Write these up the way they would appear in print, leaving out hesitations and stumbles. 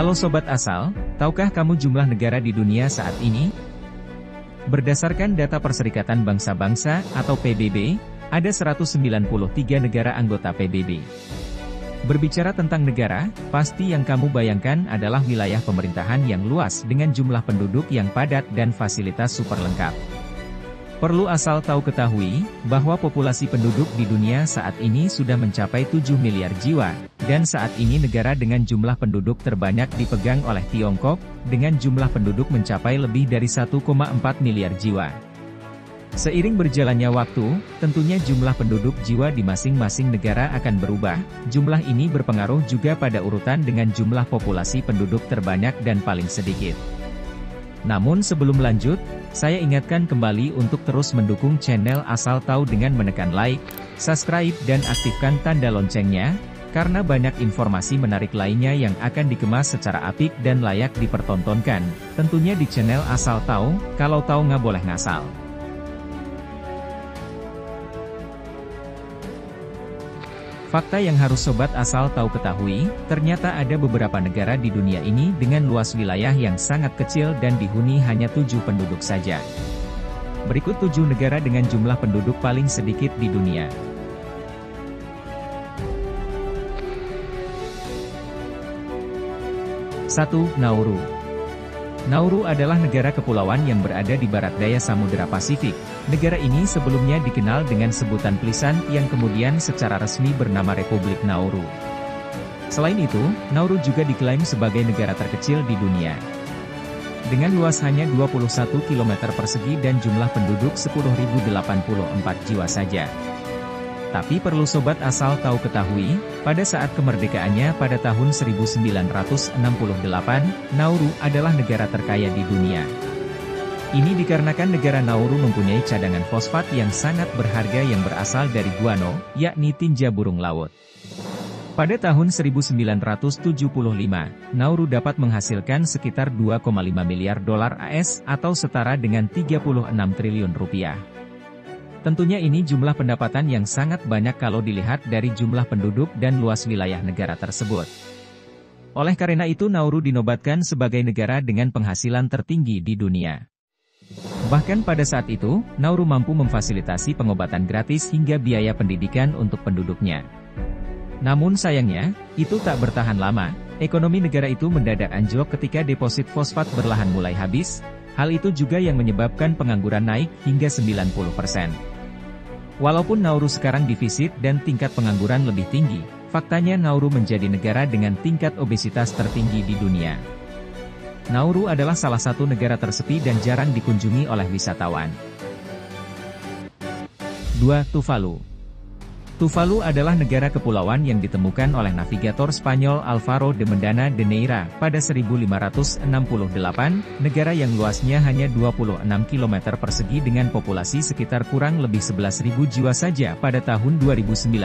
Halo Sobat Asal, tahukah kamu jumlah negara di dunia saat ini? Berdasarkan data Perserikatan Bangsa-Bangsa atau PBB, ada 193 negara anggota PBB. Berbicara tentang negara, pasti yang kamu bayangkan adalah wilayah pemerintahan yang luas dengan jumlah penduduk yang padat dan fasilitas super lengkap. Perlu asal tahu ketahui, bahwa populasi penduduk di dunia saat ini sudah mencapai 7 miliar jiwa, dan saat ini negara dengan jumlah penduduk terbanyak dipegang oleh Tiongkok, dengan jumlah penduduk mencapai lebih dari 1,4 miliar jiwa. Seiring berjalannya waktu, tentunya jumlah penduduk jiwa di masing-masing negara akan berubah. Jumlah ini berpengaruh juga pada urutan dengan jumlah populasi penduduk terbanyak dan paling sedikit. Namun sebelum lanjut, saya ingatkan kembali untuk terus mendukung channel Asal Tahu dengan menekan like, subscribe dan aktifkan tanda loncengnya, karena banyak informasi menarik lainnya yang akan dikemas secara apik dan layak dipertontonkan, tentunya di channel Asal Tahu. Kalau tahu nggak boleh ngasal. Fakta yang harus Sobat Asal Tahu ketahui, ternyata ada beberapa negara di dunia ini dengan luas wilayah yang sangat kecil dan dihuni hanya 7 penduduk saja. Berikut 7 negara dengan jumlah penduduk paling sedikit di dunia. Satu, Nauru. Nauru adalah negara kepulauan yang berada di barat daya Samudera Pasifik. Negara ini sebelumnya dikenal dengan sebutan Plisan yang kemudian secara resmi bernama Republik Nauru. Selain itu, Nauru juga diklaim sebagai negara terkecil di dunia. Dengan luas hanya 21 km persegi dan jumlah penduduk 10.084 jiwa saja. Tapi perlu Sobat Asal Tahu ketahui, pada saat kemerdekaannya pada tahun 1968, Nauru adalah negara terkaya di dunia. Ini dikarenakan negara Nauru mempunyai cadangan fosfat yang sangat berharga yang berasal dari guano, yakni tinja burung laut. Pada tahun 1975, Nauru dapat menghasilkan sekitar 2,5 miliar dolar AS atau setara dengan 36 triliun rupiah. Tentunya ini jumlah pendapatan yang sangat banyak kalau dilihat dari jumlah penduduk dan luas wilayah negara tersebut. Oleh karena itu Nauru dinobatkan sebagai negara dengan penghasilan tertinggi di dunia. Bahkan pada saat itu, Nauru mampu memfasilitasi pengobatan gratis hingga biaya pendidikan untuk penduduknya. Namun sayangnya, itu tak bertahan lama, ekonomi negara itu mendadak anjlok ketika deposit fosfat berlahan mulai habis, hal itu juga yang menyebabkan pengangguran naik hingga 90%. Walaupun Nauru sekarang defisit dan tingkat pengangguran lebih tinggi, faktanya Nauru menjadi negara dengan tingkat obesitas tertinggi di dunia. Nauru adalah salah satu negara tersepi dan jarang dikunjungi oleh wisatawan. 2. Tuvalu. Tuvalu adalah negara kepulauan yang ditemukan oleh navigator Spanyol Alvaro de Mendana de Neira pada 1568, negara yang luasnya hanya 26 km persegi dengan populasi sekitar kurang lebih 11.000 jiwa saja pada tahun 2019.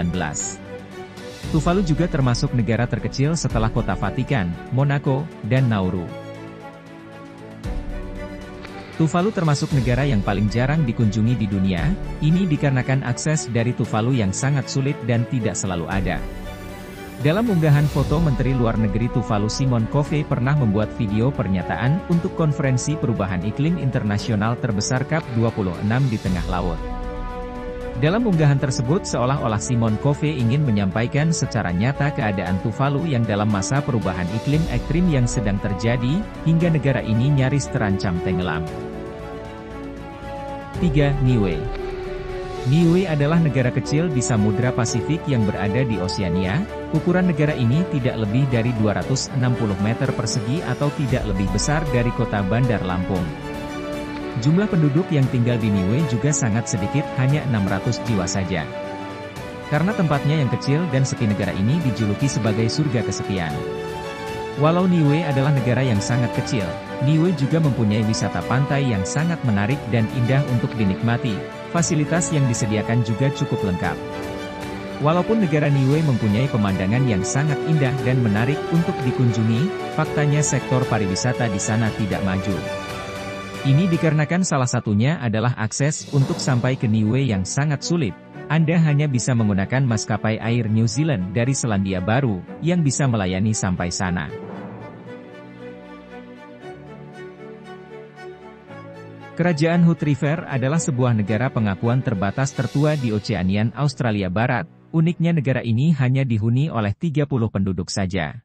Tuvalu juga termasuk negara terkecil setelah Kota Vatikan, Monaco, dan Nauru. Tuvalu termasuk negara yang paling jarang dikunjungi di dunia, ini dikarenakan akses dari Tuvalu yang sangat sulit dan tidak selalu ada. Dalam unggahan foto Menteri Luar Negeri Tuvalu Simon Covey pernah membuat video pernyataan untuk konferensi perubahan iklim internasional terbesar COP26 di tengah laut. Dalam unggahan tersebut seolah-olah Simon Covey ingin menyampaikan secara nyata keadaan Tuvalu yang dalam masa perubahan iklim ekstrim yang sedang terjadi, hingga negara ini nyaris terancam tenggelam. 3. Niue. Niue adalah negara kecil di Samudra Pasifik yang berada di Oseania. Ukuran negara ini tidak lebih dari 260 meter persegi atau tidak lebih besar dari kota Bandar Lampung. Jumlah penduduk yang tinggal di Niue juga sangat sedikit, hanya 600 jiwa saja. Karena tempatnya yang kecil dan sepi, negara ini dijuluki sebagai surga kesepian. Walau Niue adalah negara yang sangat kecil, Niue juga mempunyai wisata pantai yang sangat menarik dan indah untuk dinikmati. Fasilitas yang disediakan juga cukup lengkap. Walaupun negara Niue mempunyai pemandangan yang sangat indah dan menarik untuk dikunjungi, faktanya sektor pariwisata di sana tidak maju. Ini dikarenakan salah satunya adalah akses untuk sampai ke Niue yang sangat sulit. Anda hanya bisa menggunakan maskapai Air New Zealand dari Selandia Baru, yang bisa melayani sampai sana. Kerajaan Hood River adalah sebuah negara pengakuan terbatas tertua di Oceanian Australia Barat. Uniknya negara ini hanya dihuni oleh 30 penduduk saja.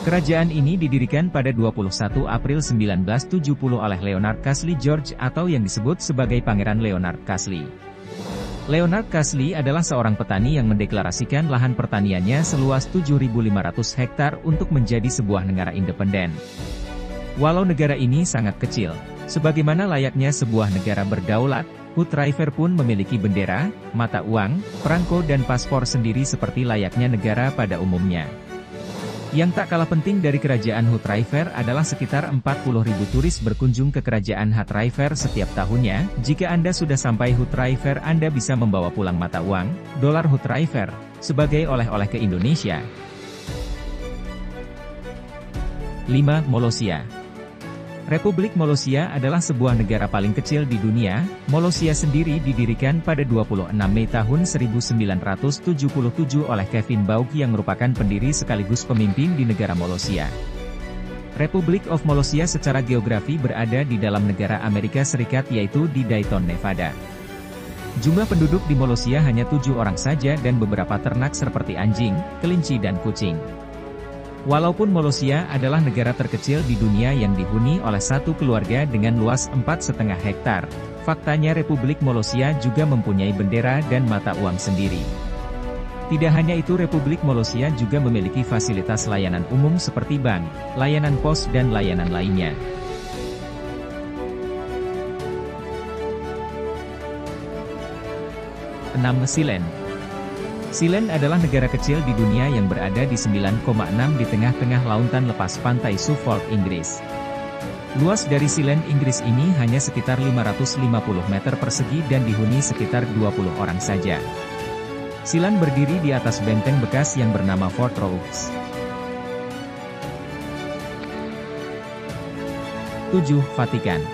Kerajaan ini didirikan pada 21 April 1970 oleh Leonard Casely George atau yang disebut sebagai Pangeran Leonard Casely. Leonard Casely adalah seorang petani yang mendeklarasikan lahan pertaniannya seluas 7.500 hektar untuk menjadi sebuah negara independen. Walau negara ini sangat kecil, sebagaimana layaknya sebuah negara berdaulat, Hood River pun memiliki bendera, mata uang, perangko dan paspor sendiri seperti layaknya negara pada umumnya. Yang tak kalah penting dari kerajaan Hood River adalah sekitar 40.000 turis berkunjung ke kerajaan Hood River setiap tahunnya. Jika Anda sudah sampai Hood River, Anda bisa membawa pulang mata uang, dolar Hood River, sebagai oleh-oleh ke Indonesia. 5. Molossia. Republik Molossia adalah sebuah negara paling kecil di dunia. Molossia sendiri didirikan pada 26 Mei tahun 1977 oleh Kevin Baugh yang merupakan pendiri sekaligus pemimpin di negara Molossia. Republic of Molossia secara geografi berada di dalam negara Amerika Serikat yaitu di Dayton, Nevada. Jumlah penduduk di Molossia hanya 7 orang saja dan beberapa ternak seperti anjing, kelinci dan kucing. Walaupun Molossia adalah negara terkecil di dunia yang dihuni oleh satu keluarga dengan luas 4,5 hektar, faktanya Republik Molossia juga mempunyai bendera dan mata uang sendiri. Tidak hanya itu, Republik Molossia juga memiliki fasilitas layanan umum seperti bank, layanan pos dan layanan lainnya. 6. Sealand. Sealand adalah negara kecil di dunia yang berada di 9,6 di tengah-tengah lautan lepas pantai Suffolk, Inggris. Luas dari Sealand, Inggris ini hanya sekitar 550 meter persegi dan dihuni sekitar 20 orang saja. Sealand berdiri di atas benteng bekas yang bernama Fort Ross. 7. Vatikan.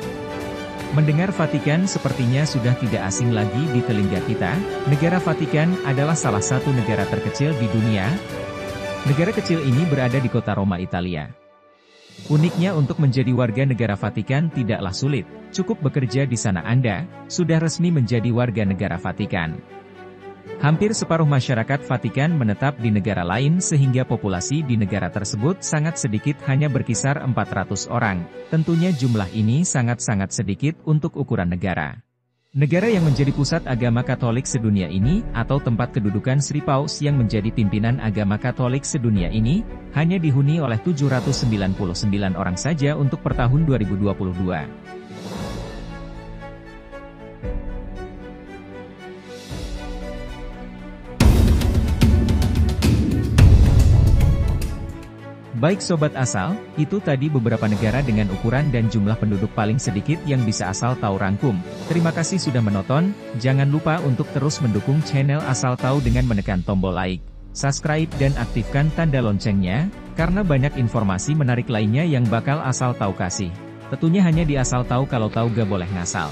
Mendengar Vatikan sepertinya sudah tidak asing lagi di telinga kita. Negara Vatikan adalah salah satu negara terkecil di dunia. Negara kecil ini berada di kota Roma, Italia. Uniknya, untuk menjadi warga negara Vatikan tidaklah sulit. Cukup bekerja di sana, Anda sudah resmi menjadi warga negara Vatikan. Hampir separuh masyarakat Vatikan menetap di negara lain sehingga populasi di negara tersebut sangat sedikit, hanya berkisar 400 orang. Tentunya jumlah ini sangat-sangat sedikit untuk ukuran negara. Negara yang menjadi pusat agama Katolik sedunia ini, atau tempat kedudukan Sri Paus yang menjadi pimpinan agama Katolik sedunia ini, hanya dihuni oleh 799 orang saja untuk per tahun 2022. Baik Sobat Asal, itu tadi beberapa negara dengan ukuran dan jumlah penduduk paling sedikit yang bisa Asal Tahu rangkum. Terima kasih sudah menonton, jangan lupa untuk terus mendukung channel Asal Tahu dengan menekan tombol like, subscribe dan aktifkan tanda loncengnya, karena banyak informasi menarik lainnya yang bakal Asal Tahu kasih. Tentunya hanya di Asal Tahu, kalau tahu gak boleh ngasal.